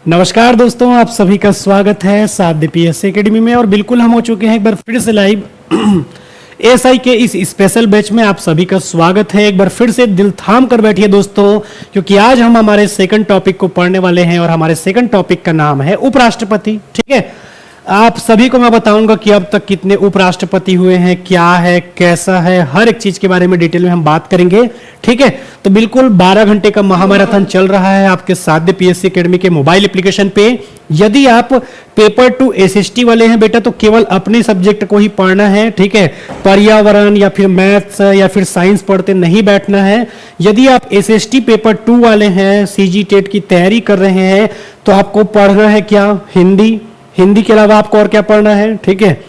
नमस्कार दोस्तों, आप सभी का स्वागत है साध्य पीएससी एकेडमी में। और बिल्कुल हम हो चुके हैं एक बार फिर से लाइव एएसआई के इस स्पेशल बैच में। आप सभी का स्वागत है। एक बार फिर से दिल थाम कर बैठिए दोस्तों, क्योंकि आज हम हमारे सेकंड टॉपिक को पढ़ने वाले हैं और हमारे सेकंड टॉपिक का नाम है उपराष्ट्रपति। ठीक है, आप सभी को मैं बताऊंगा कि अब तक कितने उपराष्ट्रपति हुए हैं, क्या है, कैसा है, हर एक चीज के बारे में डिटेल में हम बात करेंगे। ठीक है, तो बिल्कुल 12 घंटे का महामैराथन चल रहा है आपके साध्य पीएससी एकेडमी के मोबाइल एप्लीकेशन पे। यदि आप पेपर 2 एसएसटी वाले हैं बेटा, तो केवल अपने सब्जेक्ट को ही पढ़ना है। ठीक है, पर्यावरण या फिर मैथ्स या फिर साइंस पढ़ते नहीं बैठना है। यदि आप एसएसटी पेपर 2 वाले हैं, सीजी टेट की तैयारी कर रहे हैं, तो आपको पढ़ना है क्या, हिंदी के अलावा आपको और क्या पढ़ना है। ठीक है,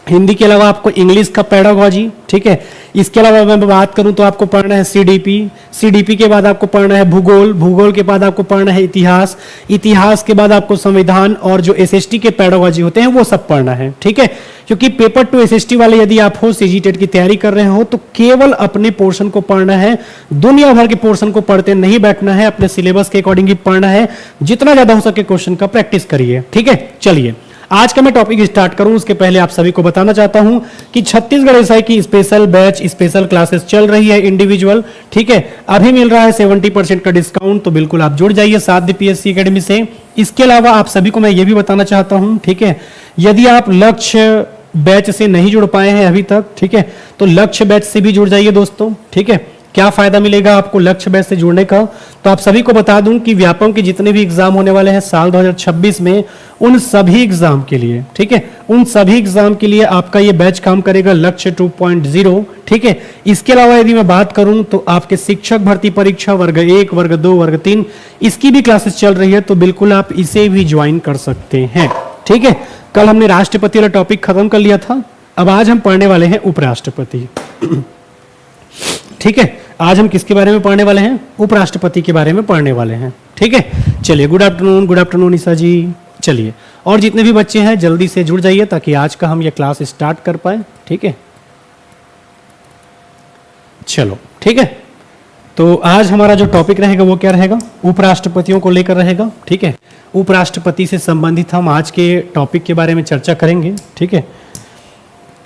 हिंदी के अलावा आपको इंग्लिश का पेडागोजी। ठीक है, इसके अलावा मैं बात करूं तो आपको पढ़ना है सीडीपी के बाद आपको पढ़ना है भूगोल के बाद आपको पढ़ना है इतिहास के बाद आपको संविधान और जो एसएसटी के पेडागोजी होते हैं वो सब पढ़ना है। ठीक है, क्योंकि पेपर 2 एसएसटी वाले यदि आप हो, सीजी टेट की तैयारी कर रहे हो, तो केवल अपने पोर्शन को पढ़ना है, दुनिया भर के पोर्शन को पढ़ते नहीं बैठना है, अपने सिलेबस के अकॉर्डिंग ही पढ़ना है। जितना ज्यादा हो सके क्वेश्चन का प्रैक्टिस करिए। ठीक है, चलिए आज का मैं टॉपिक स्टार्ट करूं उसके पहले आप सभी को बताना चाहता हूं कि छत्तीसगढ़ एसआई की स्पेशल बैच, स्पेशल क्लासेस चल रही है इंडिविजुअल। ठीक है, अभी मिल रहा है 70% का डिस्काउंट, तो बिल्कुल आप जुड़ जाइए साध्य पीएससी एकेडमी से। इसके अलावा आप सभी को मैं ये भी बताना चाहता हूं, ठीक है, यदि आप लक्ष्य बैच से नहीं जुड़ पाए हैं अभी तक, ठीक है, तो लक्ष्य बैच से भी जुड़ जाइए दोस्तों। ठीक है, क्या फायदा मिलेगा आपको लक्ष्य बैच से जुड़ने का, तो आप सभी को बता दूं कि व्यापम के जितने भी एग्जाम होने वाले हैं साल 2026 में, उन सभी एग्जाम के लिए, ठीक है, उन सभी एग्जाम के लिए आपका ये बैच काम करेगा, लक्ष्य 2.0। ठीक है, इसके अलावा यदि मैं बात करूं तो आपके शिक्षक भर्ती परीक्षा वर्ग 1, वर्ग 2, वर्ग 3 इसकी भी क्लासेस चल रही है, तो बिल्कुल आप इसे भी ज्वाइन कर सकते हैं। ठीक है, कल हमने राष्ट्रपति वाला टॉपिक खत्म कर लिया था, अब आज हम पढ़ने वाले हैं उपराष्ट्रपति। ठीक है, आज हम किसके बारे में पढ़ने वाले हैं, उपराष्ट्रपति के बारे में पढ़ने वाले हैं। ठीक है, चलिए गुड आफ्टरनून ईसा जी। चलिए, और जितने भी बच्चे हैं जल्दी से जुड़ जाइए ताकि आज का हम ये क्लास स्टार्ट कर पाए। ठीक है, चलो ठीक है, तो आज हमारा जो टॉपिक रहेगा वो क्या रहेगा, उपराष्ट्रपतियों को लेकर रहेगा। ठीक है, उपराष्ट्रपति से संबंधित हम आज के टॉपिक के बारे में चर्चा करेंगे। ठीक है,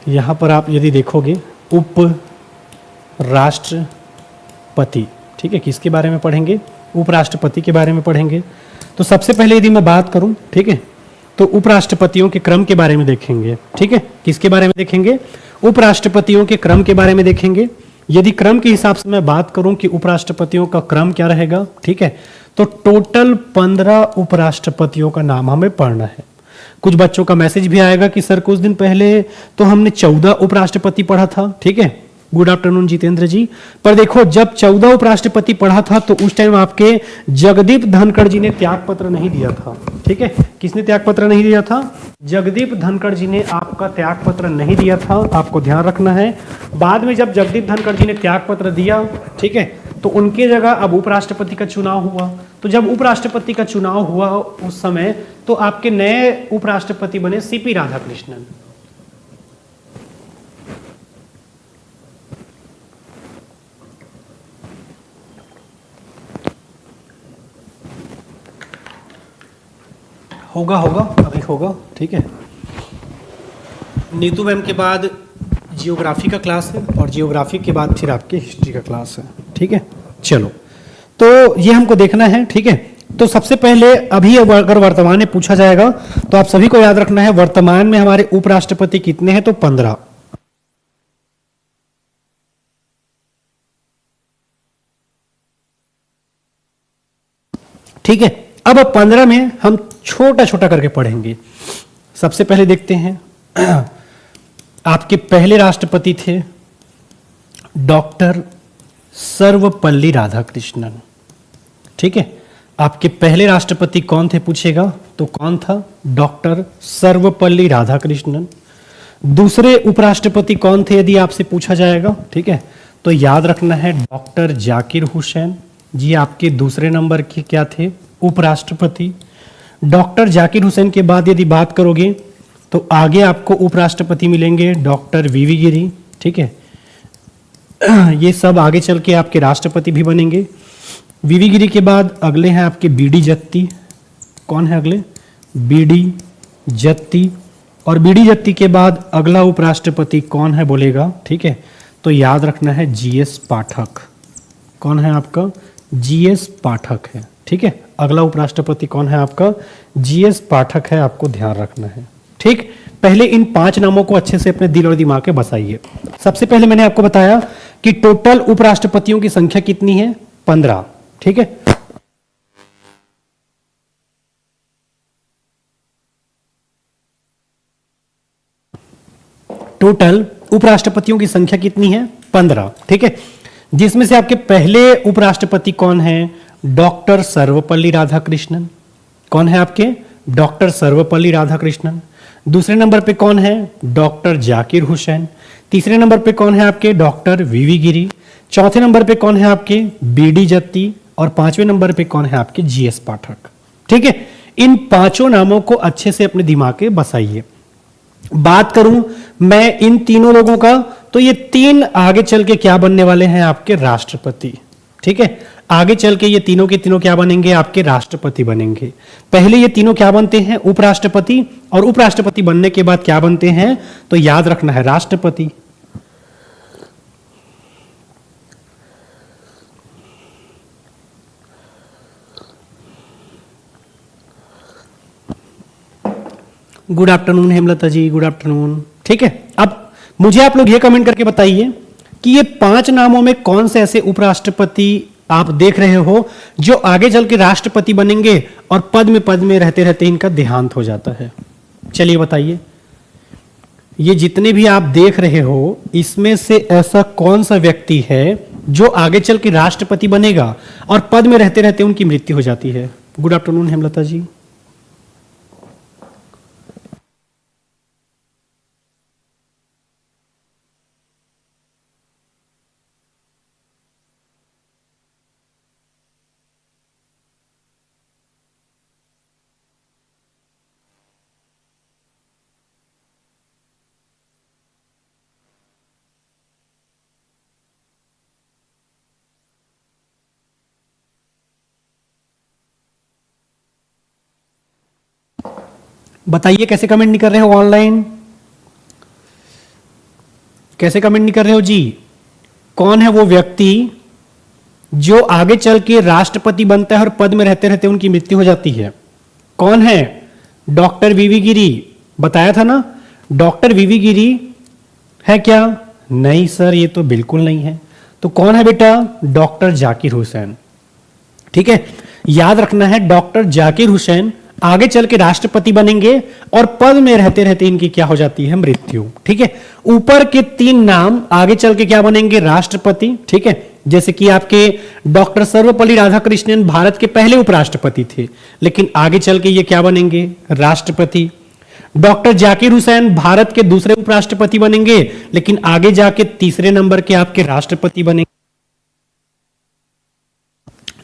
यहां पर आप यदि देखोगे उपराष्ट्रपति, ठीक है, किसके बारे में पढ़ेंगे, उपराष्ट्रपति के बारे में पढ़ेंगे। तो सबसे पहले यदि मैं बात करूं, ठीक है, तो उपराष्ट्रपतियों के क्रम के बारे में देखेंगे। ठीक है, किसके बारे में देखेंगे, उपराष्ट्रपतियों के क्रम के बारे में देखेंगे। यदि क्रम के हिसाब से मैं बात करूं कि उपराष्ट्रपतियों का क्रम क्या रहेगा, ठीक है, तो टोटल 15 उपराष्ट्रपतियों का नाम हमें पढ़ना है। कुछ बच्चों का मैसेज भी आएगा कि सर कुछ दिन पहले तो हमने 14 उपराष्ट्रपति पढ़ा था। ठीक है, गुड आफ्टरनून जितेंद्र जी। पर देखो, जब 14 उपराष्ट्रपति पढ़ा था तो उस टाइम आपके जगदीप धनखड़ जी ने त्यागपत्र नहीं दिया था। ठीक है, किसने त्यागपत्र नहीं दिया था, जगदीप धनखड़ जी ने आपका त्यागपत्र नहीं दिया था, आपको ध्यान रखना है। बाद में जब जगदीप धनखड़ जी ने त्यागपत्र दिया, ठीक है, तो उनके जगह अब उपराष्ट्रपति का चुनाव हुआ। तो जब उपराष्ट्रपति का चुनाव हुआ उस समय, तो आपके नए उपराष्ट्रपति बने सीपी राधाकृष्णन। होगा अभी होगा। ठीक है, नीतू मैम के बाद जियोग्राफी का क्लास है और जियोग्राफी के बाद फिर आपकी हिस्ट्री का क्लास है। ठीक है, चलो, तो ये हमको देखना है। ठीक है, तो सबसे पहले अभी अगर वर्तमान में पूछा जाएगा तो आप सभी को याद रखना है, वर्तमान में हमारे उपराष्ट्रपति कितने हैं, तो 15। ठीक है, अब 15 में हम छोटा छोटा करके पढ़ेंगे। सबसे पहले देखते हैं, आपके पहले राष्ट्रपति थे डॉक्टर सर्वपल्ली राधाकृष्णन। ठीक है, आपके पहले राष्ट्रपति कौन थे पूछेगा तो कौन था, डॉक्टर सर्वपल्ली राधाकृष्णन। दूसरे उपराष्ट्रपति कौन थे यदि आपसे पूछा जाएगा, ठीक है, तो याद रखना है डॉक्टर जाकिर हुसैन जी आपके दूसरे नंबर के क्या थे, उपराष्ट्रपति। डॉक्टर जाकिर हुसैन के बाद यदि बात करोगे तो आगे आपको उपराष्ट्रपति मिलेंगे डॉक्टर वीवी गिरी। ठीक है, ये सब आगे चल के आपके राष्ट्रपति भी बनेंगे। वीवी गिरी के बाद अगले हैं आपके बीडी जत्ती। कौन है अगले? बीडी जत्ती। और बीडी जत्ती के बाद अगला उपराष्ट्रपति कौन है बोलेगा, ठीक है, तो याद रखना है जीएस पाठक। कौन है आपका? जीएस पाठक है, ठीक है। अगला उपराष्ट्रपति कौन है आपका? जीएस पाठक है, आपको ध्यान रखना है, ठीक। पहले इन 5 नामों को अच्छे से अपने दिल और दिमाग में बसाइए। सबसे पहले मैंने आपको बताया कि टोटल उपराष्ट्रपतियों की संख्या कितनी है? 15, ठीक है। टोटल उपराष्ट्रपतियों की संख्या कितनी है? 15, ठीक है। जिसमें से आपके पहले उपराष्ट्रपति कौन है? डॉक्टर सर्वपल्ली राधाकृष्णन। कौन है आपके? डॉक्टर सर्वपल्ली राधाकृष्णन। दूसरे नंबर पे कौन है? डॉक्टर जाकिर हुसैन। तीसरे नंबर पे कौन है आपके? डॉक्टर वीवी गिरी। चौथे नंबर पे कौन है आपके? बीडी जत्ती। और 5वें नंबर पे कौन है आपके? जीएस पाठक, ठीक है। इन 5 नामों को अच्छे से अपने दिमाग में बसाइए। बात करूं मैं इन तीनों लोगों का, तो ये 3 आगे चल के क्या बनने वाले हैं? आपके राष्ट्रपति, ठीक है। आगे चल के ये तीनों के तीनों क्या बनेंगे? आपके राष्ट्रपति बनेंगे। पहले ये तीनों क्या बनते हैं? उपराष्ट्रपति। और उपराष्ट्रपति बनने के बाद क्या बनते हैं? तो याद रखना है राष्ट्रपति। गुड आफ्टरनून हेमलता जी, गुड आफ्टरनून, ठीक है। अब मुझे आप लोग ये कमेंट करके बताइए कि ये 5 नामों में कौन से ऐसे उपराष्ट्रपति आप देख रहे हो जो आगे चल के राष्ट्रपति बनेंगे और पद में रहते रहते इनका देहांत हो जाता है। चलिए बताइए, ये जितने भी आप देख रहे हो इसमें से ऐसा कौन सा व्यक्ति है जो आगे चल के राष्ट्रपति बनेगा और पद में रहते रहते उनकी मृत्यु हो जाती है? गुड आफ्टरनून हेमलता जी। बताइए कैसे कमेंट नहीं कर रहे हो ऑनलाइन? कैसे कमेंट नहीं कर रहे हो जी? कौन है वो व्यक्ति जो आगे चल के राष्ट्रपति बनता है और पद में रहते रहते उनकी मृत्यु हो जाती है? कौन है? डॉक्टर वीवी गिरी। बताया था ना, डॉक्टर वीवी गिरी है क्या? नहीं सर, ये तो बिल्कुल नहीं है। तो कौन है बेटा? डॉक्टर जाकिर हुसैन, ठीक है। याद रखना है डॉक्टर जाकिर हुसैन आगे चल के राष्ट्रपति बनेंगे और पद में रहते रहते इनकी क्या हो जाती है? मृत्यु, ठीक है। ऊपर के 3 नाम आगे चल के क्या बनेंगे? राष्ट्रपति, ठीक है। जैसे कि आपके डॉक्टर सर्वपल्ली राधाकृष्णन भारत के पहले उपराष्ट्रपति थे, लेकिन आगे चल के ये क्या बनेंगे? राष्ट्रपति। डॉक्टर जाकिर हुसैन भारत के दूसरे उपराष्ट्रपति बनेंगे, लेकिन आगे जाके तीसरे नंबर के आपके राष्ट्रपति बनेंगे।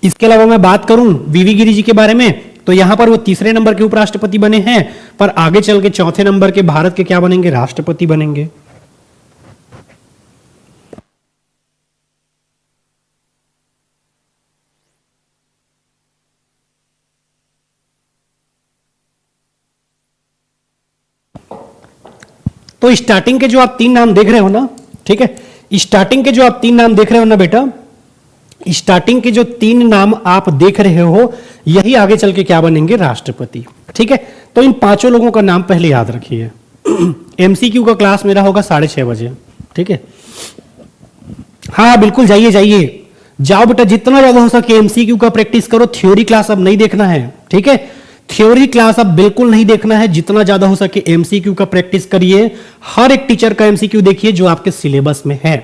इसके अलावा मैं बात करूं वीवी गिरी जी के बारे में, तो यहां पर वो तीसरे नंबर के उपराष्ट्रपति बने हैं, पर आगे चल के चौथे नंबर के भारत के क्या बनेंगे? राष्ट्रपति बनेंगे। तो स्टार्टिंग के जो आप 3 नाम देख रहे हो ना, ठीक है, स्टार्टिंग के जो आप 3 नाम देख रहे हो ना बेटा, स्टार्टिंग के जो 3 नाम आप देख रहे हो यही आगे चल के क्या बनेंगे? राष्ट्रपति, ठीक है। तो इन 5 लोगों का नाम पहले याद रखिए। एमसीक्यू का क्लास मेरा होगा 6:30 बजे, ठीक है। हाँ बिल्कुल, जाइए जाइए, जाओ बेटा, जितना ज्यादा हो सके एमसीक्यू का प्रैक्टिस करो। थ्योरी क्लास अब नहीं देखना है, ठीक है। थ्योरी क्लास अब बिल्कुल नहीं देखना है, जितना ज्यादा हो सके एमसीक्यू का प्रैक्टिस करिए। हर एक टीचर का एमसीक्यू देखिए जो आपके सिलेबस में है,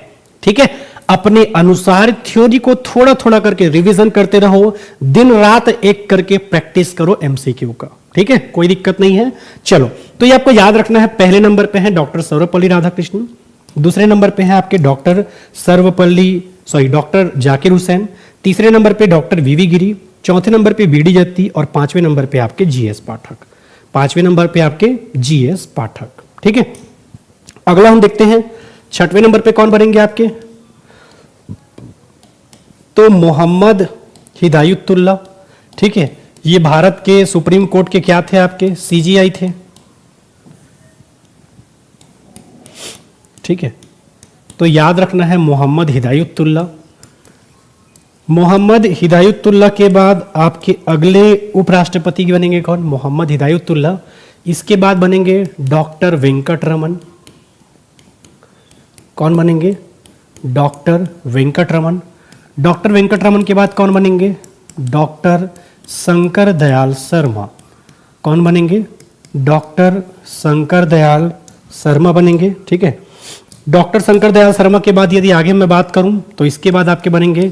ठीक है। अपने अनुसार थ्योरी को थोड़ा थोड़ा करके रिवीजन करते रहो, दिन रात एक करके प्रैक्टिस करो एमसीक्यू का, ठीक है, कोई दिक्कत नहीं है। चलो, तो ये आपको याद रखना है। पहले नंबर पे है डॉक्टर सर्वपल्ली राधाकृष्णन, दूसरे नंबर पे है आपके डॉक्टर जाकिर हुसैन, तीसरे नंबर पे डॉक्टर वीवी गिरी, चौथे नंबर पे बीडी जत्ती और 5वें नंबर पे आपके जीएस पाठक। 5वें नंबर पे आपके जीएस पाठक, ठीक है। अगला हम देखते हैं 6वें नंबर पे कौन बनेंगे आपके? तो मोहम्मद हिदायतुल्लाह, ठीक है। ये भारत के सुप्रीम कोर्ट के क्या थे? आपके सीजीआई थे। ठीक है, तो याद रखना है मोहम्मद हिदायतुल्लाह। मोहम्मद हिदायतुल्लाह के बाद आपके अगले उपराष्ट्रपति बनेंगे कौन? मोहम्मद हिदायतुल्लाह। इसके बाद बनेंगे डॉक्टर वेंकट रमन। कौन बनेंगे? डॉक्टर वेंकट रमन। डॉक्टर वेंकट रमन के बाद कौन बनेंगे? डॉक्टर शंकर दयाल शर्मा। कौन बनेंगे? डॉक्टर शंकर दयाल शर्मा बनेंगे। ठीक है, डॉक्टर शंकर दयाल शर्मा के बाद यदि आगे मैं बात करूं तो इसके बाद आपके बनेंगे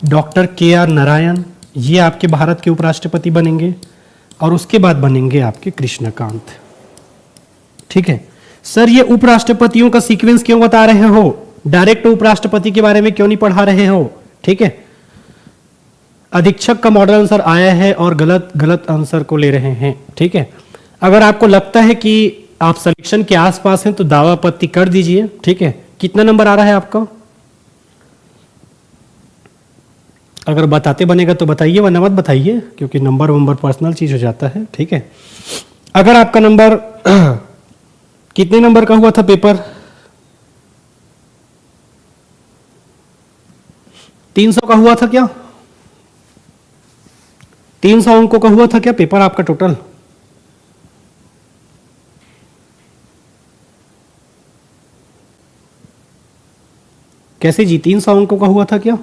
डॉक्टर के.आर. नारायण। ये आपके भारत के उपराष्ट्रपति बनेंगे। और उसके बाद बनेंगे आपके कृष्णकांत। ठीक है सर, ये उपराष्ट्रपतियों का सीक्वेंस क्यों बता रहे हो? डायरेक्ट उपराष्ट्रपति के बारे में क्यों नहीं पढ़ा रहे हो? ठीक है, अधीक्षक का मॉडल आंसर आया है और गलत आंसर को ले रहे हैं। ठीक है, अगर आपको लगता है कि आप सिलेक्शन के आसपास हैं तो दावा आपत्ति कर दीजिए। ठीक है, कितना नंबर आ रहा है आपका? अगर बताते बनेगा तो बताइए, वरना मत बताइए, क्योंकि नंबर पर्सनल चीज हो जाता है। ठीक है, अगर आपका नंबर कितने नंबर का हुआ था पेपर? 300 का हुआ था क्या? 300 अंकों का हुआ था क्या पेपर आपका टोटल? कैसे जी, 300 अंकों का हुआ था क्या?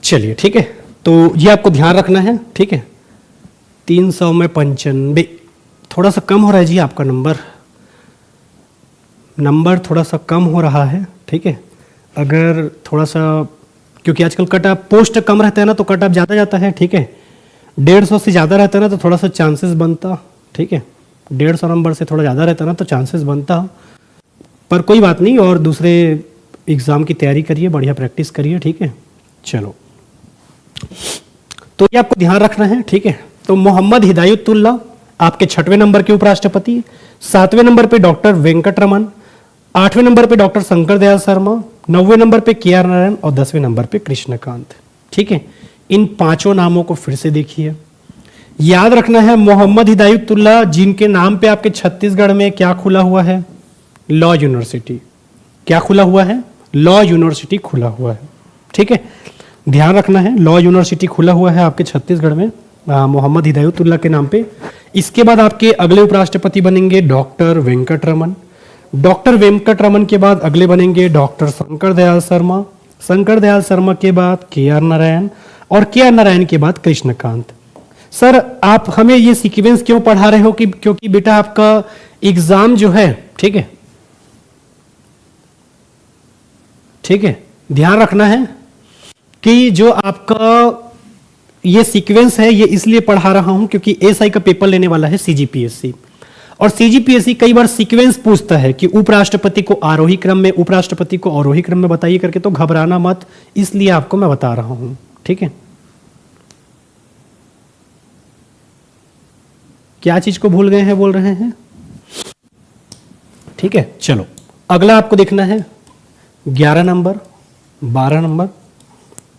चलिए ठीक है, तो ये आपको ध्यान रखना है। ठीक है, 300 में 95, थोड़ा सा कम हो रहा है जी आपका नंबर थोड़ा सा कम हो रहा है। ठीक है, अगर थोड़ा सा, क्योंकि आजकल कट ऑफ पोस्ट कम रहता है ना, तो कट ऑफ ज़्यादा जाता है। ठीक है, 150 से ज़्यादा रहता है ना तो थोड़ा सा चांसेस बनता। ठीक है, 150 नंबर से थोड़ा ज़्यादा रहता ना तो चांसेस बनता, पर कोई बात नहीं, और दूसरे एग्ज़ाम की तैयारी करिए, बढ़िया प्रैक्टिस करिए। ठीक है, चलो, तो ये आपको ध्यान रखना है। ठीक है, तो मोहम्मद हिदायतुल्लाह आपके 6वें नंबर के उपराष्ट्रपति, 7वें नंबर पे डॉक्टर वेंकट रमन, 8वें नंबर पे डॉक्टर शंकर दयाल शर्मा, 9वें नंबर पे के.आर. नारायण और 10वें नंबर पे कृष्णकांत। ठीक है, इन 5 नामों को फिर से देखिए, याद रखना है मोहम्मद हिदायतुल्लाह, जिनके नाम पे आपके छत्तीसगढ़ में क्या खुला हुआ है? Law university. क्या खुला हुआ है? लॉ यूनिवर्सिटी खुला हुआ है। ठीक है, ध्यान रखना है, लॉ यूनिवर्सिटी खुला हुआ है आपके छत्तीसगढ़ में मोहम्मद हिदायतुल्लाह के नाम पे। इसके बाद आपके अगले उपराष्ट्रपति बनेंगे डॉक्टर वेंकट रमन। डॉक्टर वेंकट रमन के बाद अगले बनेंगे डॉक्टर शंकर दयाल शर्मा। शंकर दयाल शर्मा के बाद के.आर. नारायण और के.आर. नारायण के बाद कृष्णकांत। सर, आप हमें ये सीक्वेंस क्यों पढ़ा रहे हो? कि क्योंकि बेटा आपका एग्जाम जो है, ठीक है, ठीक है, ध्यान रखना है कि जो आपका ये सीक्वेंस है ये इसलिए पढ़ा रहा हूं क्योंकि एसआई का पेपर लेने वाला है सीजीपीएससी, और सीजीपीएससी कई बार सीक्वेंस पूछता है कि उपराष्ट्रपति को आरोही क्रम में, उपराष्ट्रपति को अवरोही क्रम में बताइए करके, तो घबराना मत, इसलिए आपको मैं बता रहा हूं। ठीक है, क्या चीज को भूल गए हैं बोल रहे हैं? ठीक है, चलो अगला आपको देखना है 11 नंबर, 12 नंबर,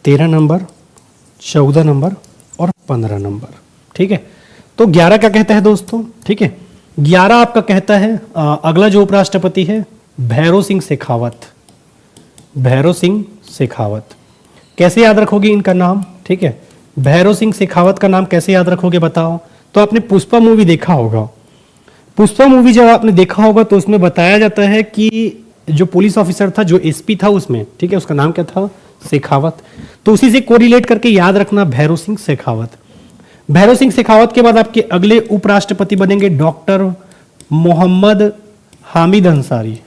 13 नंबर, 14 नंबर और 15 नंबर। ठीक है, तो 11 क्या कहता है दोस्तों? ठीक है, 11 आपका कहता है अगला जो उपराष्ट्रपति है भैरों सिंह शेखावत। भैरों सिंह शेखावत कैसे याद रखोगे इनका नाम? ठीक है, भैरों सिंह शेखावत का नाम कैसे याद रखोगे बताओ? तो आपने पुष्पा मूवी देखा होगा। पुष्पा मूवी जब आपने देखा होगा तो उसमें बताया जाता है कि जो पुलिस ऑफिसर था, जो एसपी था उसमें, ठीक है, उसका नाम क्या था? शेखावत। तो उसी से कोरिलेट करके याद रखना भैरों सिंह शेखावत। भैरों सिंह शेखावत के बाद आपके अगले उपराष्ट्रपति बनेंगे डॉक्टर मोहम्मद हामिद अंसारी।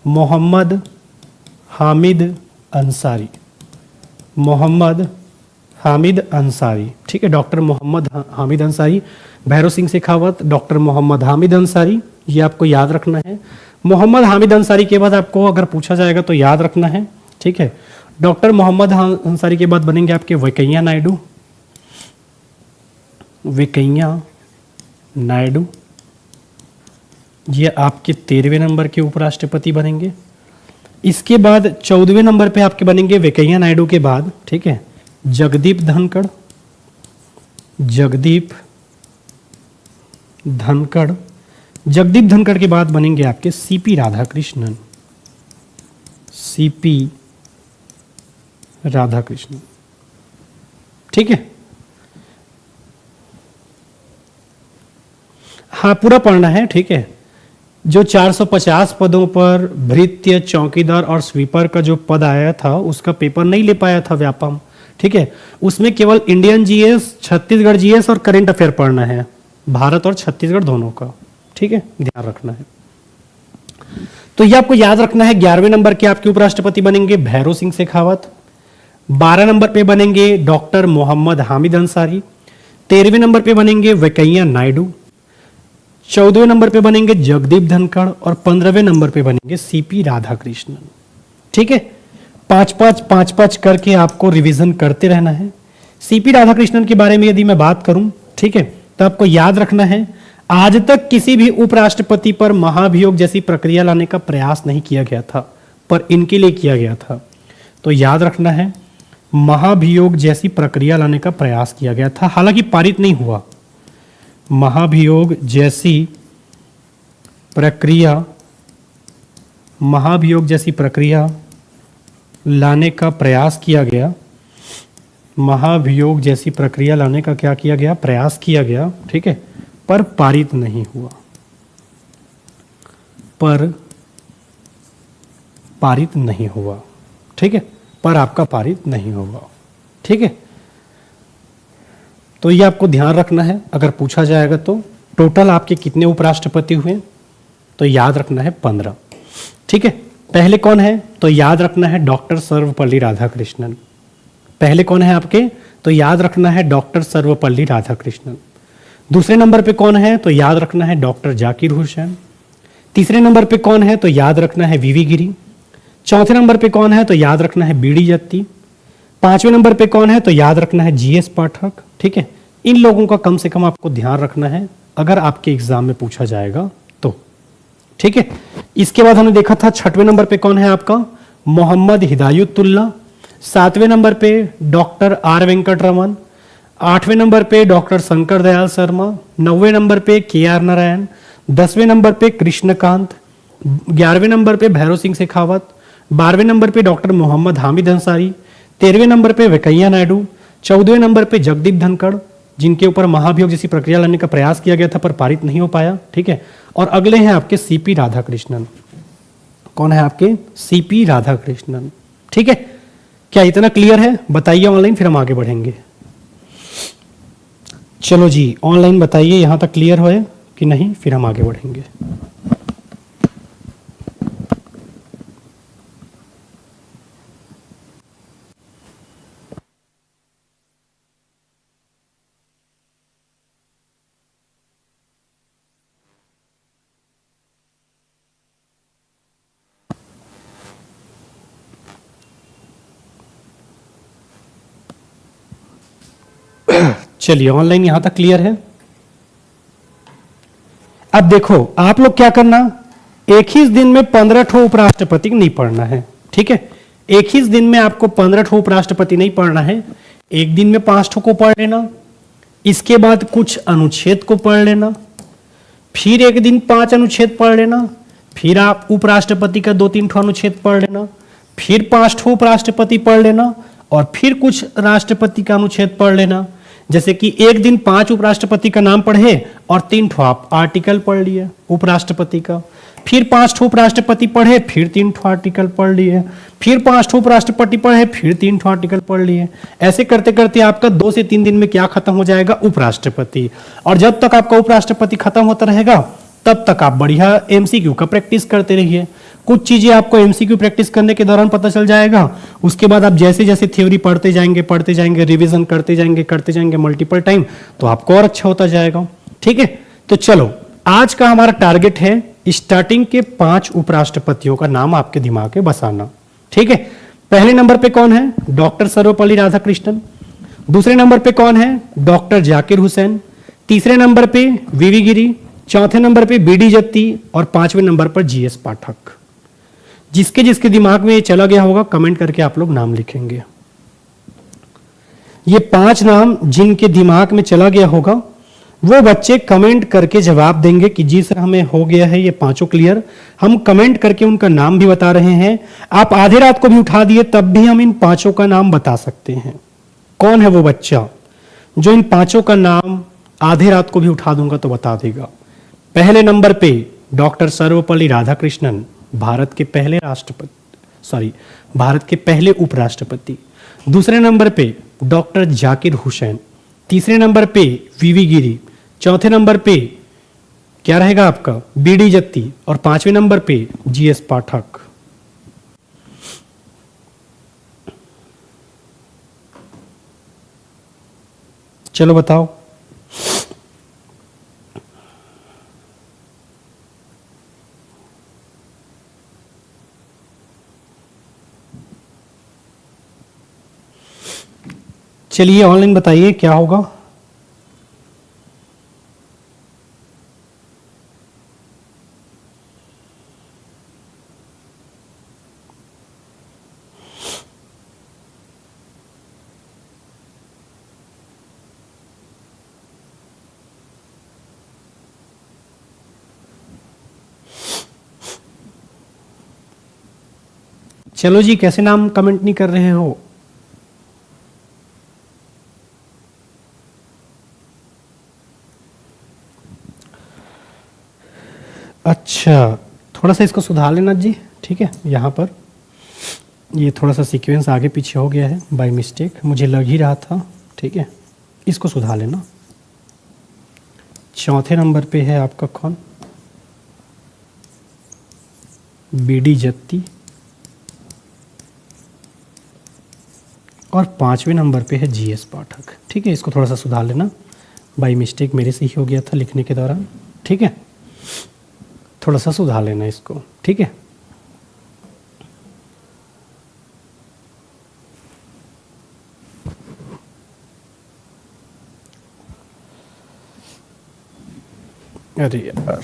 मोहम्मद हामिद अंसारी। मोहम्मद हामिद अंसारी। ठीक है, डॉक्टर मोहम्मद हामिद अंसारी, भैरों सिंह शेखावत, डॉक्टर मोहम्मद हामिद अंसारी, ये आपको याद रखना है। मोहम्मद हामिद अंसारी के बाद आपको अगर पूछा जाएगा तो याद रखना है। ठीक है, डॉक्टर मोहम्मद अंसारी के बाद बनेंगे आपके वेंकैया नायडू। वेंकैया नायडू, ये आपके 13वें नंबर के उपराष्ट्रपति बनेंगे। इसके बाद 14वें नंबर पे आपके बनेंगे वेंकैया नायडू के बाद, ठीक है, जगदीप धनखड़। जगदीप धनखड़, जगदीप धनखड़ के बाद बनेंगे आपके सीपी राधाकृष्णन। सीपी राधाकृष्णन। ठीक है, हाँ पूरा पढ़ना है। ठीक है, जो 450 पदों पर भृत्य, चौकीदार और स्वीपर का जो पद आया था उसका पेपर नहीं ले पाया था व्यापम। ठीक है, उसमें केवल इंडियन जीएस, छत्तीसगढ़ जीएस और करंट अफेयर पढ़ना है, भारत और छत्तीसगढ़ दोनों का। ठीक है, ध्यान रखना है। तो ये आपको याद रखना है। 11वें नंबर के आपके उपराष्ट्रपति बनेंगे भैरों सिंह शेखावत। 12 नंबर पे बनेंगे डॉक्टर मोहम्मद हामिद अंसारी। 13वें नंबर पे बनेंगे वेंकैया नायडू। 14वें नंबर पे बनेंगे जगदीप धनखड़ और 15वें नंबर पे बनेंगे सीपी राधाकृष्णन। ठीक है, 5-5 करके आपको रिवीजन करते रहना है। सीपी राधाकृष्णन के बारे में यदि मैं बात करूं, ठीक है, तो आपको याद रखना है आज तक किसी भी उपराष्ट्रपति पर महाभियोग जैसी प्रक्रिया लाने का प्रयास नहीं किया गया था, पर इनके लिए किया गया था। तो याद रखना है महाभियोग जैसी प्रक्रिया लाने का प्रयास किया गया था, हालांकि पारित नहीं हुआ। महाभियोग जैसी प्रक्रिया, महाभियोग जैसी प्रक्रिया लाने का प्रयास किया गया। महाभियोग जैसी प्रक्रिया लाने का क्या किया गया? प्रयास किया गया। ठीक है, पर पारित नहीं हुआ। पर पारित नहीं हुआ। ठीक है, पर आपका पारित नहीं होगा। ठीक है, तो ये आपको ध्यान रखना है। अगर पूछा जाएगा तो टोटल आपके कितने उपराष्ट्रपति हुए, तो याद रखना है 15। ठीक है, पहले कौन है? तो याद रखना है डॉक्टर सर्वपल्ली राधाकृष्णन। पहले कौन है आपके? तो याद रखना है डॉक्टर सर्वपल्ली राधाकृष्णन। दूसरे नंबर पे कौन है? तो याद रखना है डॉक्टर जाकिर हुसैन। तीसरे नंबर पे कौन है? तो याद रखना है वीवी गिरी। चौथे नंबर पे कौन है? तो याद रखना है बीडी जत्ती। 5वें नंबर पे कौन है? तो याद रखना है जीएस पाठक। ठीक है, इन लोगों का कम से कम आपको ध्यान रखना है अगर आपके एग्जाम में पूछा जाएगा तो। ठीक है, इसके बाद हमने देखा था 6वें नंबर पे कौन है आपका? मोहम्मद हिदायतुल्लाह। 7वें नंबर पे डॉक्टर आर वेंकट रमन। 8वें नंबर पे डॉक्टर शंकर दयाल शर्मा। 9वें नंबर पे के.आर. नारायण। 10वें नंबर पे कृष्णकांत। 11वें नंबर पे भैरों सिंह शेखावत। 12वें नंबर पे डॉक्टर मोहम्मद हामिद अंसारी। 13वें नंबर पे वेंकैया नायडू। 14वें नंबर पे जगदीप धनखड़, जिनके ऊपर महाभियोग जैसी प्रक्रिया लाने का प्रयास किया गया था पर पारित नहीं हो पाया। ठीक है, और अगले हैं आपके सीपी राधाकृष्णन। कौन है आपके? सीपी राधाकृष्णन। ठीक है, क्या इतना क्लियर है? बताइए ऑनलाइन, फिर हम आगे बढ़ेंगे। चलो जी, ऑनलाइन बताइए यहां तक क्लियर हो कि नहीं, फिर हम आगे बढ़ेंगे। चलिए, ऑनलाइन यहां तक क्लियर है। अब देखो, आप लोग क्या करना, एक ही दिन में 15 ठो उपराष्ट्रपति नहीं पढ़ना है, ठीक है। एक ही दिन में आपको 15 ठो उपराष्ट्रपति नहीं पढ़ना है, एक दिन में 5 ठो को पढ़ लेना, इसके बाद कुछ अनुच्छेद को पढ़ लेना, फिर एक दिन 5 अनुच्छेद पढ़ लेना, फिर आप उपराष्ट्रपति का 2-3 ठो अनुच्छेद पढ़ लेना, फिर 5 ठो उपराष्ट्रपति पढ़ लेना, और फिर कुछ राष्ट्रपति का अनुच्छेद पढ़ लेना। जैसे कि एक दिन 5 उपराष्ट्रपति का नाम पढ़े और 3 ठो आप आर्टिकल पढ़ लिए उपराष्ट्रपति का, फिर 5 ठो उपराष्ट्रपति पढ़े, फिर 3 ठो आर्टिकल पढ़ लिए, फिर 5 ठो उपराष्ट्रपति पढ़े, फिर 3 ठो आर्टिकल पढ़ लिए। ऐसे करते करते आपका 2 से 3 दिन में क्या खत्म हो जाएगा? उपराष्ट्रपति। और जब तक आपका उपराष्ट्रपति खत्म होता रहेगा तब तक आप बढ़िया एमसीक्यू का प्रैक्टिस करते रहिए। कुछ चीजें आपको एमसीक्यू प्रैक्टिस करने के दौरान पता चल जाएगा, उसके बाद आप जैसे जैसे थ्योरी पढ़ते जाएंगे, रिवीजन करते जाएंगे मल्टीपल टाइम, तो आपको और अच्छा होता जाएगा, ठीक है। तो चलो, आज का हमारा टारगेट है स्टार्टिंग के 5 उपराष्ट्रपतियों का नाम आपके दिमाग में बसाना, ठीक है। पहले नंबर पे कौन है? डॉक्टर सर्वपल्ली राधाकृष्णन। दूसरे नंबर पे कौन है? डॉक्टर जाकिर हुसैन। तीसरे नंबर पे वीवी गिरी। चौथे नंबर पे बीडी जत्ती। और 5वें नंबर पर जीएस पाठक। जिसके जिसके दिमाग में ये चला गया होगा कमेंट करके आप लोग नाम लिखेंगे। ये 5 नाम जिनके दिमाग में चला गया होगा वो बच्चे कमेंट करके जवाब देंगे कि जी सर हमें हो गया है ये 5 क्लियर। हम कमेंट करके उनका नाम भी बता रहे हैं। आप आधे रात को भी उठा दिए तब भी हम इन 5 का नाम बता सकते हैं। कौन है वो बच्चा जो इन 5 का नाम आधे रात को भी उठा दूंगा तो बता देगा? पहले नंबर पे डॉक्टर सर्वपल्ली राधाकृष्णन, भारत के पहले उपराष्ट्रपति। दूसरे नंबर पे डॉक्टर जाकिर हुसैन। तीसरे नंबर पे वीवी गिरी। चौथे नंबर पे क्या रहेगा आपका? बीडी जत्ती। और 5वें नंबर पे जीएस पाठक। चलो बताओ। चलिए ऑनलाइन बताइए क्या होगा। चलो जी, कैसे नाम कमेंट नहीं कर रहे हो? अच्छा, थोड़ा सा इसको सुधार लेना जी, ठीक है। यहाँ पर ये थोड़ा सा सीक्वेंस आगे पीछे हो गया है बाय मिस्टेक, मुझे लग ही रहा था, ठीक है। इसको सुधार लेना। चौथे नंबर पे है आपका कौन? बीडी जत्ती। और 5वें नंबर पे है जीएस पाठक, ठीक है। इसको थोड़ा सा सुधार लेना, बाय मिस्टेक मेरे से ही हो गया था लिखने के दौरान, ठीक है। थोड़ा सा सुधार लेना इसको, ठीक है। अरे यार,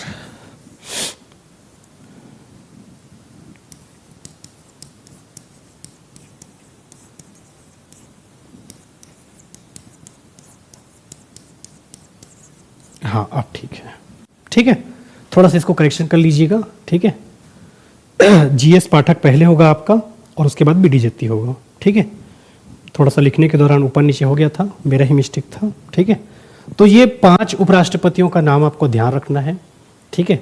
हाँ अब ठीक है, ठीक है। थोड़ा सा इसको करेक्शन कर लीजिएगा, ठीक है। जीएस पाठक पहले होगा आपका और उसके बाद बीडी जत्ती होगा, ठीक है। थोड़ा सा लिखने के दौरान ऊपर नीचे हो गया था, मेरा ही मिस्टेक था, ठीक है। तो ये 5 उपराष्ट्रपतियों का नाम आपको ध्यान रखना है, ठीक है।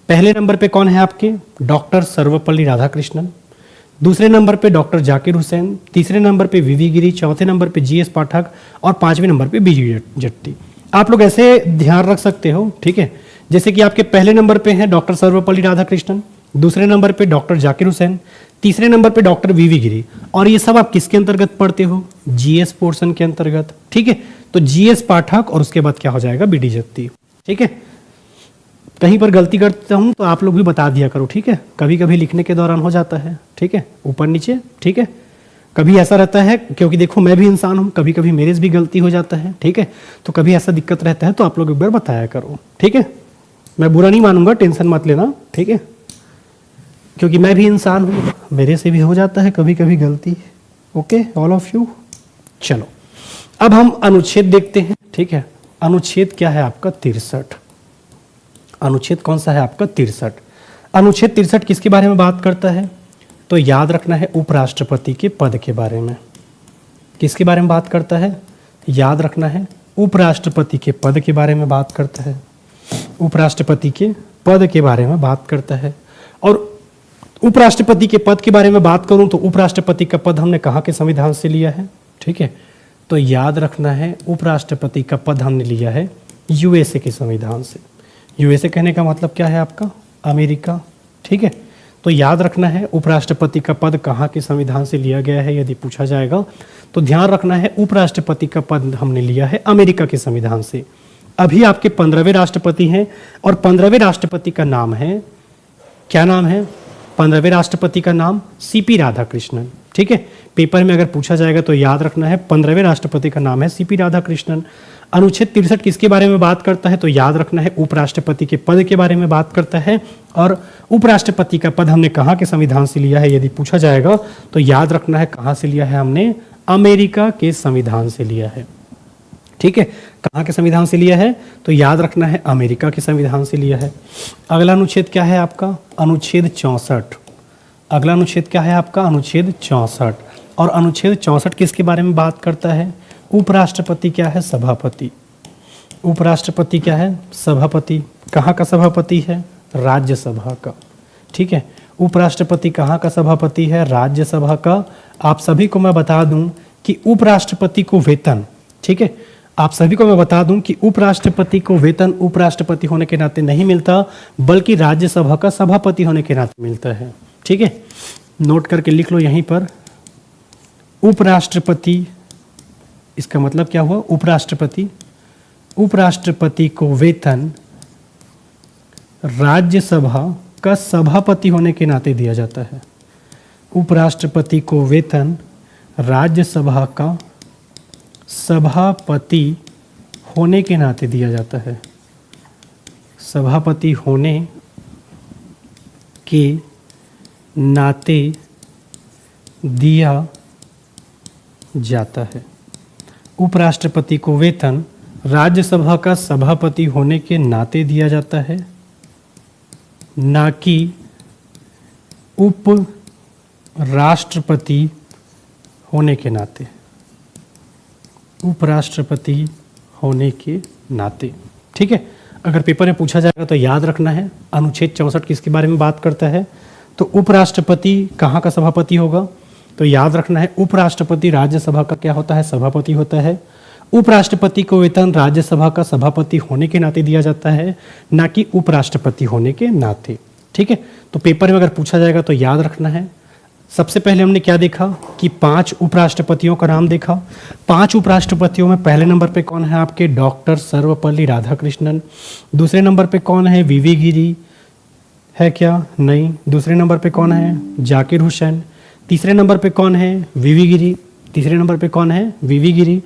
पहले नंबर पे कौन है आपके? डॉक्टर सर्वपल्ली राधाकृष्णन। दूसरे नंबर पे डॉक्टर जाकिर हुसैन। तीसरे नंबर पे वीवी गिरी। चौथे नंबर पे जीएस पाठक। और 5वें नंबर पे बीडी जत्ती। आप लोग ऐसे ध्यान रख सकते हो, ठीक है। जैसे कि आपके पहले नंबर पे हैं डॉक्टर सर्वपल्ली राधाकृष्णन, दूसरे नंबर पे डॉक्टर जाकिर हुसैन, तीसरे नंबर पे डॉक्टर वीवी गिरी। और ये सब आप किसके अंतर्गत पढ़ते हो? जीएस पोर्शन के अंतर्गत, ठीक है। तो जीएस पाठक और उसके बाद क्या हो जाएगा? बीडी जत्ती, ठीक है। कहीं पर गलती करता हूं तो आप लोग भी बता दिया करो, ठीक है। कभी कभी लिखने के दौरान हो जाता है, ठीक है, ऊपर नीचे, ठीक है। कभी ऐसा रहता है, क्योंकि देखो मैं भी इंसान हूं, कभी कभी मेरे से भी गलती हो जाता है, ठीक है। तो कभी ऐसा दिक्कत रहता है तो आप लोग एक बार बताया करो, ठीक है। मैं बुरा नहीं मानूंगा, टेंशन मत लेना, ठीक है। क्योंकि मैं भी इंसान हूँ, मेरे से भी हो जाता है कभी कभी गलती। Okay all of you. चलो अब हम अनुच्छेद देखते हैं, ठीक है। अनुच्छेद क्या है आपका 63। अनुच्छेद कौन सा है आपका 63। अनुच्छेद 63 किसके बारे में बात करता है? तो याद रखना है उपराष्ट्रपति के पद के बारे में। किसके बारे में बात करता है? याद रखना है उपराष्ट्रपति के पद के बारे में बात करता है। उपराष्ट्रपति के पद के बारे में बात करता है। और उपराष्ट्रपति के पद के बारे में बात करूं तो उपराष्ट्रपति का पद हमने कहाँ के संविधान से लिया है? ठीक है, तो याद रखना है उपराष्ट्रपति का पद हमने लिया है यूएसए के संविधान से। यूएसए कहने का मतलब क्या है आपका? अमेरिका। ठीक है, तो याद रखना है उपराष्ट्रपति का पद कहाँ के संविधान से लिया गया है यदि पूछा जाएगा तो ध्यान रखना है उपराष्ट्रपति का पद हमने लिया है अमेरिका के संविधान से। अभी आपके 15वें राष्ट्रपति हैं और 15वें राष्ट्रपति का नाम है, क्या नाम है? 15वें राष्ट्रपति का नाम सीपी राधाकृष्णन। ठीक है, पेपर में अगर पूछा जाएगा तो याद रखना है 15वें राष्ट्रपति का नाम है सीपी राधाकृष्णन। अनुच्छेद 63 किसके बारे में बात करता है? तो याद रखना है उपराष्ट्रपति के पद के बारे में बात करता है। और उपराष्ट्रपति का पद हमने कहाँ के संविधान से लिया है यदि पूछा जाएगा तो याद रखना है कहाँ से लिया है हमने? अमेरिका के संविधान से लिया है। ठीक है, कहाँ के संविधान से लिया है? तो याद रखना है अमेरिका के संविधान से लिया है। अगला अनुच्छेद क्या है आपका? अनुच्छेद 64। अगला अनुच्छेद क्या है आपका? अनुच्छेद 64। और अनुच्छेद 64 किसके बारे में बात करता है? उपराष्ट्रपति क्या है? सभापति। उपराष्ट्रपति क्या है? सभापति। कहाँ का सभापति है? राज्यसभा का। ठीक है, उपराष्ट्रपति कहाँ का सभापति है? राज्यसभा का। आप सभी को मैं बता दूं कि उपराष्ट्रपति को वेतन, ठीक है, आप सभी को मैं बता दूं कि उपराष्ट्रपति को वेतन उपराष्ट्रपति होने के नाते नहीं मिलता बल्कि राज्यसभा का सभापति होने के नाते मिलता है। ठीक है, नोट करके लिख लो यहीं पर। उपराष्ट्रपति, इसका मतलब क्या हुआ? उपराष्ट्रपति। उपराष्ट्रपति को वेतन राज्यसभा का सभापति होने के नाते दिया जाता है। उपराष्ट्रपति को वेतन राज्यसभा का सभापति होने के नाते दिया जाता है। सभापति होने के नाते दिया जाता है। उपराष्ट्रपति को वेतन राज्यसभा का सभापति होने के नाते दिया जाता है, ना कि उपराष्ट्रपति होने के नाते। उपराष्ट्रपति होने के नाते। ठीक है, अगर पेपर में पूछा जाएगा तो याद रखना है अनुच्छेद 64 किसके बारे में बात करता है? तो उपराष्ट्रपति कहाँ का सभापति होगा? तो याद रखना है उपराष्ट्रपति राज्यसभा का क्या होता है? सभापति होता है। उपराष्ट्रपति को वेतन राज्यसभा का सभापति होने के नाते दिया जाता है, ना कि उपराष्ट्रपति होने के नाते। ठीक है, तो पेपर में अगर पूछा जाएगा तो याद रखना है। सबसे पहले हमने क्या देखा कि 5 उपराष्ट्रपतियों का नाम देखा। 5 उपराष्ट्रपतियों में पहले नंबर पे कौन है आपके? डॉक्टर सर्वपल्ली राधाकृष्णन। दूसरे नंबर पे कौन है? वीवी गिरी है क्या? नहीं। दूसरे नंबर पे कौन है? जाकिर हुसैन। तीसरे नंबर पे कौन है? वीवी गिरी। तीसरे नंबर पे कौन है? वीवी गिरी।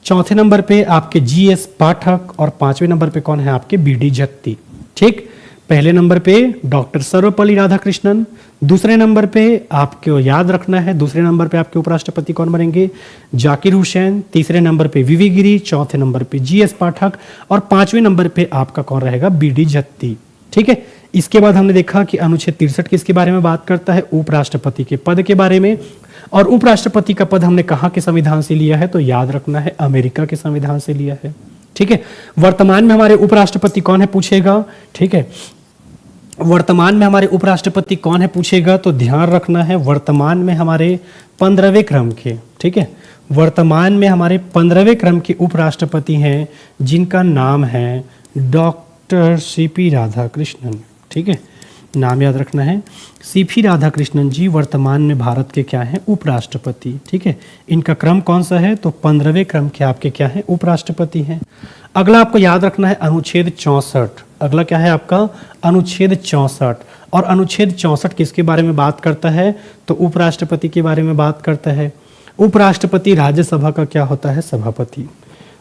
चौथे नंबर पे आपके जीएस पाठक और 5वें नंबर पे कौन है आपके? बीडी जत्ती। ठीक, पहले नंबर पे डॉक्टर सर्वपल्ली राधाकृष्णन। दूसरे नंबर पे आपको याद रखना है, दूसरे नंबर पे आपके उपराष्ट्रपति कौन बनेंगे? जाकिर हुसैन। तीसरे नंबर पे वीवी गिरी। चौथे नंबर पे जीएस पाठक और 5वें नंबर पे आपका कौन रहेगा? बीडी जत्ती। ठीक है, इसके बाद हमने देखा कि अनुच्छेद 63 किसके बारे में बात करता है? उपराष्ट्रपति के पद के बारे में। और उपराष्ट्रपति का पद हमने कहाँ के संविधान से लिया है? तो याद रखना है अमेरिका के संविधान से लिया है। ठीक है, वर्तमान में हमारे उपराष्ट्रपति कौन है पूछेगा। ठीक है, वर्तमान में हमारे उपराष्ट्रपति कौन है पूछेगा तो ध्यान रखना है वर्तमान में हमारे 15वें क्रम के, ठीक है, वर्तमान में हमारे 15वें क्रम के उपराष्ट्रपति हैं जिनका नाम है डॉक्टर सीपी राधाकृष्णन। ठीक है, नाम याद रखना है। सीपी राधाकृष्णन जी वर्तमान में भारत के क्या हैं? उपराष्ट्रपति। ठीक है, इनका क्रम कौन सा है? तो 15वें क्रम के आपके क्या हैं? उपराष्ट्रपति हैं। अगला आपको याद रखना है अनुच्छेद 64। अगला क्या है आपका? अनुच्छेद 64। और अनुच्छेद 64 किसके बारे में बात करता है? तो उपराष्ट्रपति के बारे में बात करता है। उपराष्ट्रपति राज्यसभा का क्या होता है? सभापति।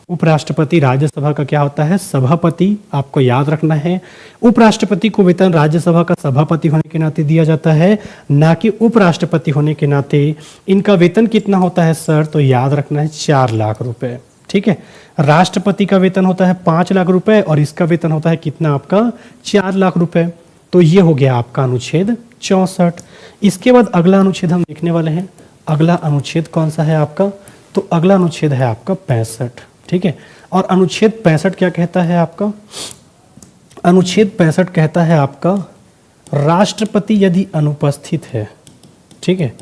उपराष्ट्रपति राज्यसभा का क्या होता है? सभापति। आपको याद रखना है, उपराष्ट्रपति को वेतन राज्यसभा का सभापति होने के नाते दिया जाता है, ना कि उपराष्ट्रपति होने के नाते। इनका वेतन कितना होता है सर? तो याद रखना है 4 लाख रुपए। ठीक है, राष्ट्रपति का वेतन होता है 5 लाख रुपए और इसका वेतन होता है कितना आपका? 4 लाख रुपए। तो ये हो गया आपका अनुच्छेद 64। इसके बाद अगला अनुच्छेद हम देखने वाले हैं। अगला अनुच्छेद कौन सा है आपका? तो अगला अनुच्छेद है आपका 65। ठीक है, और अनुच्छेद 65 क्या कहता है आपका? अनुच्छेद 65 कहता है आपका राष्ट्रपति यदि अनुपस्थित है, ठीक है,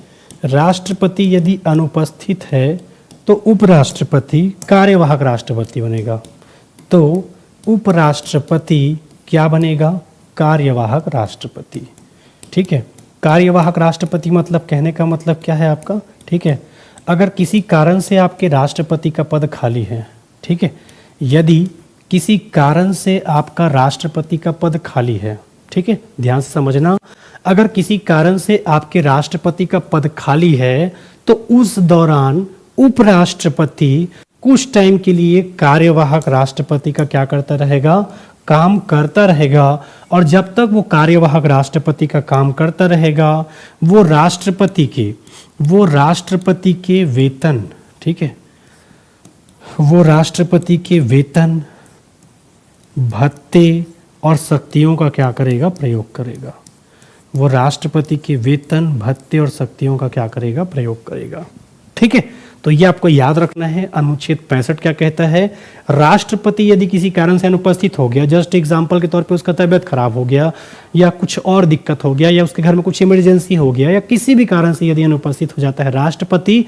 राष्ट्रपति यदि अनुपस्थित है तो उपराष्ट्रपति कार्यवाहक राष्ट्रपति बनेगा। तो उपराष्ट्रपति क्या बनेगा? कार्यवाहक राष्ट्रपति। ठीक है, कार्यवाहक राष्ट्रपति मतलब कहने का मतलब क्या है आपका? ठीक है, अगर किसी कारण से आपके राष्ट्रपति का पद खाली है, ठीक है, यदि किसी कारण से आपका राष्ट्रपति का पद खाली है, ठीक है, ध्यान से समझना, अगर किसी कारण से आपके राष्ट्रपति का पद खाली है तो उस दौरान उपराष्ट्रपति कुछ टाइम के लिए कार्यवाहक राष्ट्रपति का क्या करता रहेगा? काम करता रहेगा। और जब तक वो कार्यवाहक राष्ट्रपति का काम करता रहेगा वो राष्ट्रपति के वेतन, ठीक है, वो राष्ट्रपति के वेतन, भत्ते और शक्तियों का क्या करेगा? प्रयोग करेगा। वो राष्ट्रपति के वेतन, भत्ते और शक्तियों का क्या करेगा? प्रयोग करेगा। ठीक है, तो ये आपको याद रखना है। अनुच्छेद 65 क्या कहता है? राष्ट्रपति यदि किसी कारण से अनुपस्थित हो गया, जस्ट एग्जांपल के तौर पे उसका तबीयत खराब हो गया या कुछ और दिक्कत हो गया या उसके घर में कुछ इमरजेंसी हो गया या किसी भी कारण से यदि अनुपस्थित हो जाता है राष्ट्रपति,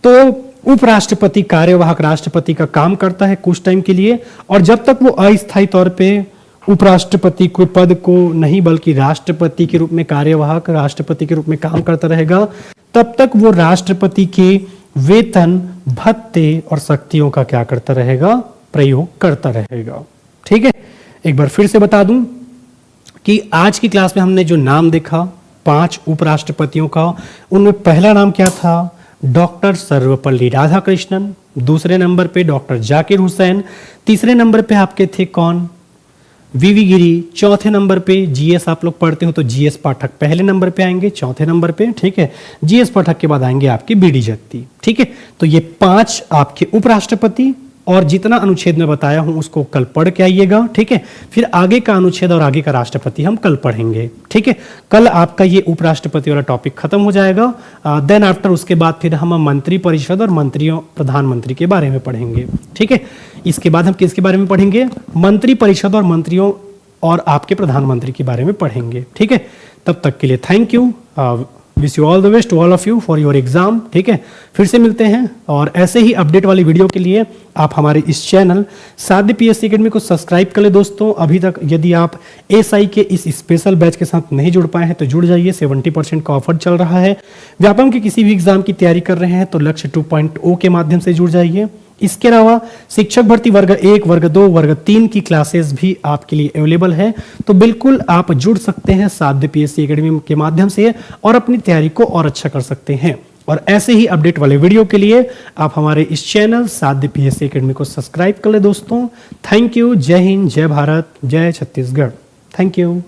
तो उपराष्ट्रपति कार्यवाहक राष्ट्रपति का काम करता है कुछ टाइम के लिए। और जब तक वो अस्थायी तौर पे उपराष्ट्रपति के पद को नहीं बल्कि राष्ट्रपति के रूप में, कार्यवाहक राष्ट्रपति के रूप में काम करता रहेगा, तब तक वो राष्ट्रपति के वेतन, भत्ते और शक्तियों का क्या करता रहेगा? प्रयोग करता रहेगा। ठीक है, एक बार फिर से बता दूं कि आज की क्लास में हमने जो नाम देखा 5 उपराष्ट्रपतियों का, उनमें पहला नाम क्या था? डॉक्टर सर्वपल्ली राधाकृष्णन। दूसरे नंबर पे डॉक्टर जाकिर हुसैन। तीसरे नंबर पे आपके थे कौन? वीवी गिरी। चौथे नंबर पे जीएस आप लोग पढ़ते हो तो जीएस पाठक पहले नंबर पे आएंगे, चौथे नंबर पे। ठीक है, जीएस पाठक के बाद आएंगे आपके बीडी जत्ती। ठीक है, तो ये 5 आपके उपराष्ट्रपति, और जितना अनुच्छेद में बताया हूं उसको कल पढ़ के आइएगा। ठीक है, फिर आगे का अनुच्छेद और आगे का राष्ट्रपति हम कल पढ़ेंगे। ठीक है, कल आपका ये उपराष्ट्रपति वाला टॉपिक खत्म हो जाएगा। देन आफ्टर उसके बाद फिर हम मंत्री परिषद और मंत्रियों, प्रधानमंत्री के बारे में पढ़ेंगे। ठीक है, इसके बाद हम किसके बारे में पढ़ेंगे? मंत्री परिषद और मंत्रियों और आपके प्रधानमंत्री के बारे में पढ़ेंगे। ठीक है, तब तक के लिए thank you. Wish you all the best to all of you for your exam. ठीक है, फिर से मिलते हैं, और ऐसे ही अपडेट वाली वीडियो के लिए आप हमारे इस चैनल साध्य पीएससी एकेडमी को सब्सक्राइब कर ले दोस्तों। अभी तक यदि आप एसआई के इस स्पेशल बैच के साथ नहीं जुड़ पाए हैं तो जुड़ जाइए, 70% का ऑफर चल रहा है। व्यापम के किसी भी एग्जाम की तैयारी कर रहे हैं तो लक्ष्य 2.0 के माध्यम से जुड़ जाइए। इसके अलावा शिक्षक भर्ती वर्ग 1, वर्ग 2, वर्ग 3 की क्लासेस भी आपके लिए अवेलेबल है, तो बिल्कुल आप जुड़ सकते हैं साध्य पीएससी एकेडमी के माध्यम से और अपनी तैयारी को और अच्छा कर सकते हैं। और ऐसे ही अपडेट वाले वीडियो के लिए आप हमारे इस चैनल साध्य पीएससी एकेडमी को सब्सक्राइब कर ले दोस्तों। Thank you. जय हिंद, जय भारत, जय छत्तीसगढ़। Thank you.